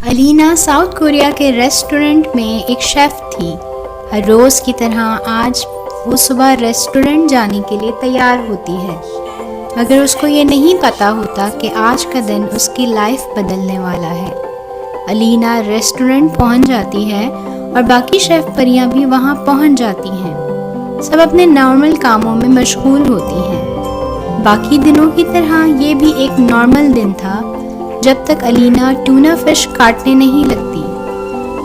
الینا south Korea کے restaurant میں ایک شیف تھی۔ ہر روز کی طرح آج وہ صبح ریسٹورنٹ جانے کے لیے تیار ہوتی ہے، مگر اس کو یہ نہیں پتہ ہوتا کہ آج کا دن اس کی لائف بدلنے والا ہے۔ الینا ریسٹورنٹ پہنچ جاتی ہے اور باقی شیف پریاں بھی وہاں پہنچ جاتی ہیں۔ سب اپنے نارمل کاموں میں مشغول ہوتی ہیں۔ باقی دنوں کی طرح یہ بھی ایک نارمل دن تھا جب تک الینا ٹونا فش کاٹنے نہیں لگتی۔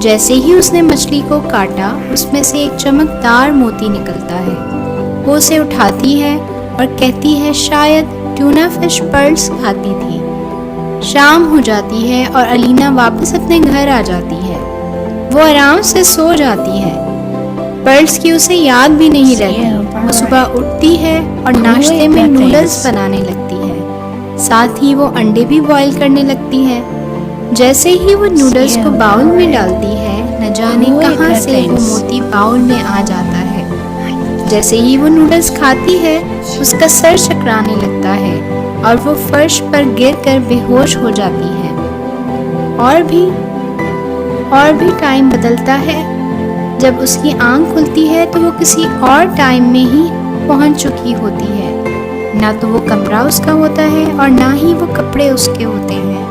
جیسے ہی اس نے مچھلی کو کاٹا، اس میں سے ایک چمکدار موتی نکلتا ہے۔ وہ اسے اٹھاتی ہے اور کہتی ہے شاید ٹونا فش پرلز کھاتی تھی۔ شام ہو جاتی ہے اور الینا واپس اپنے گھر آ جاتی ہے۔ وہ آرام سے سو جاتی ہے۔ پرلز کی اسے یاد بھی نہیں رہتی۔ وہ صبح اٹھتی ہے اور ناشتے میں نوڈلز بنانے لگتی ہے، ساتھ ہی وہ انڈے بھی بوائل کرنے لگتی ہے۔ جیسے ہی وہ نوڈلز کو باؤل میں ڈالتی ہے، نہ جانے کہاں سے وہ موتی باؤل میں آ جاتا ہے۔ جیسے ہی وہ نوڈلز کھاتی ہے، اس کا سر چکرانے لگتا ہے اور وہ فرش پر گر کر بے ہوش ہو جاتی ہے۔ اور بھی ٹائم بدلتا ہے۔ جب اس کی آنکھ کھلتی ہے تو وہ کسی اور ٹائم میں ہی پہنچ چکی ہوتی ہے۔ نہ تو وہ کمرہ اس کا ہوتا ہے اور نہ ہی وہ کپڑے اس کے ہوتے ہیں۔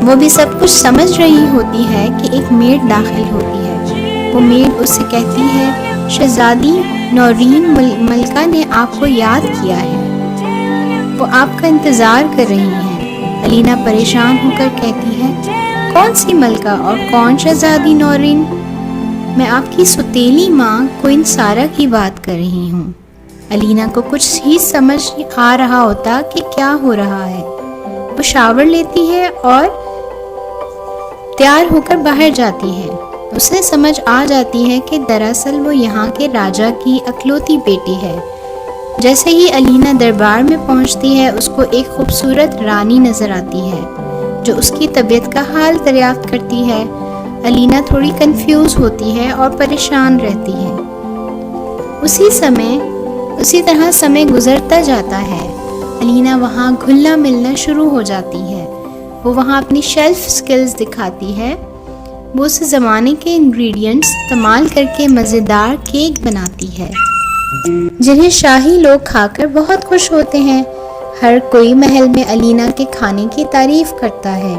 وہ بھی سب کچھ سمجھ رہی ہوتی ہے کہ ایک میڈ داخل ہوتی ہے۔ وہ میڈ اس سے کہتی ہے شہزادی نورین ملکہ نے آپ کو یاد کیا ہے، وہ آپ کا انتظار کر رہی ہیں۔ الینا پریشان ہو کر کہتی ہے کون سی ملکہ اور کون شہزادی نورین؟ میں آپ کی سوتیلی ماں کوئن سارا کی بات کر رہی ہوں۔ الینا کو کچھ ہی سمجھ آ رہا ہوتا کہ کیا ہو رہا ہے۔ وہ شاور لیتی ہے اور تیار ہو کر باہر جاتی ہے۔ اسے سمجھ آ جاتی ہے کہ دراصل وہ یہاں کے راجا کی اکلوتی بیٹی ہے۔ جیسے ہی الینا دربار میں پہنچتی ہے، اس کو ایک خوبصورت رانی نظر آتی ہے جو اس کی طبیعت کا حال دریافت کرتی ہے۔ الینا تھوڑی کنفیوز ہوتی ہے اور پریشان رہتی ہے۔ اسی طرح سمے گزرتا جاتا ہے۔ الینا وہاں گھلنا ملنا شروع ہو جاتی ہے۔ وہ وہاں اپنی شیلف سکلز دکھاتی ہے۔ وہ اس زمانے کے انگریڈینٹس استعمال کر کے مزیدار کیک بناتی ہے جنہیں شاہی لوگ کھا کر بہت خوش ہوتے ہیں۔ ہر کوئی محل میں الینا کے کھانے کی تعریف کرتا ہے۔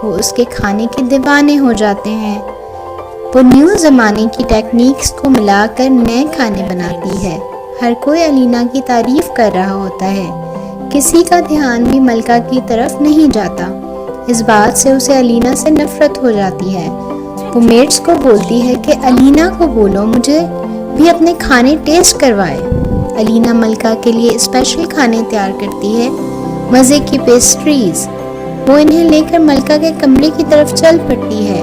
وہ اس کے کھانے کے دیوانے ہو جاتے ہیں۔ وہ نیو زمانے کی ٹیکنیکس کو ملا کر نئے کھانے بناتی ہے۔ ہر کوئی الینا کی تعریف کر رہا ہوتا ہے۔ کسی کا دھیان بھی ملکہ کی طرف نہیں جاتا۔ اس بات سے اسے الینا سے نفرت ہو جاتی ہے۔ وہ میڈس کو بولتی ہے کہ الینا کو بولو مجھے بھی اپنے کھانے ٹیسٹ کروائے۔ الینا ملکہ کے لیے اسپیشل کھانے تیار کرتی ہے، مزے کی پیسٹریز۔ وہ انہیں لے کر ملکہ کے کمرے کی طرف چل پڑتی ہے،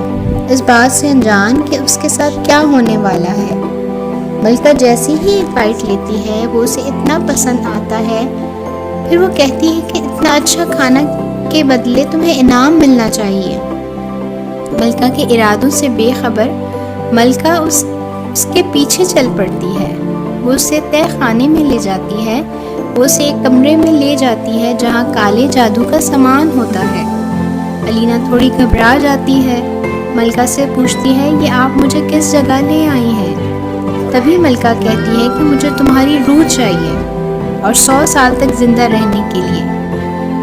اس بات سے انجان کہ اس کے ساتھ کیا ہونے والا ہے۔ ملکہ جیسی ہی ایک بائٹ لیتی ہے، وہ اسے اتنا پسند آتا ہے۔ پھر وہ کہتی ہے کہ اتنا اچھا کھانا کے بدلے تمہیں انعام ملنا چاہیے۔ ملکہ کے ارادوں سے بے خبر ملکہ اس کے پیچھے چل پڑتی ہے۔ وہ اسے تہہ خانے میں لے جاتی ہے۔ وہ اسے ایک کمرے میں لے جاتی ہے جہاں کالے جادو کا سامان ہوتا ہے۔ الینا تھوڑی گھبرا جاتی ہے۔ ملکہ سے پوچھتی ہے یہ آپ مجھے کس جگہ لے آئی ہیں؟ تبھی ملکہ کہتی ہے کہ مجھے تمہاری روح چاہیے اور 100 سال تک زندہ رہنے کے لیے۔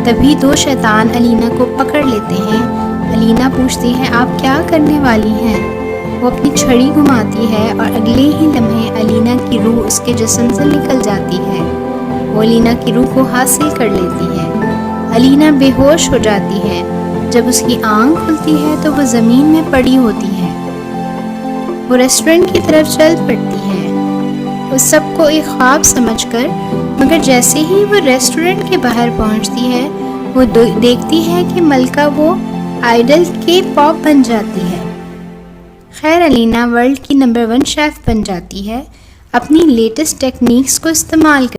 تبھی 2 شیطان الینا کو پکڑ لیتے ہیں۔ الینا پوچھتی ہے آپ کیا کرنے والی ہیں؟ وہ اپنی چھڑی گھماتی ہے اور اگلے ہی لمحے الینا کی روح اس کے جسم سے نکل جاتی ہے۔ وہ الینا کی روح کو حاصل کر لیتی ہے۔ الینا بے ہوش ہو جاتی ہے۔ جب اس کی آنکھ کھلتی ہے تو وہ زمین میں پڑی ہوتی ہے۔ وہ ریسٹورنٹ کی طرف چل پڑتی ہے، وہ سب کو ایک خواب سمجھ کر، مگر جیسے ہی وہ ریسٹورنٹ کے باہر پہنچتی ہے، وہ دیکھتی ہے کہ ملکہ وہ آئیڈل کے پاپ بن جاتی ہے۔ خیر الینا ورلڈ کی نمبر 1 شیف بن جاتی ہے، اپنی لیٹسٹ ٹیکنیکس کو استعمال کر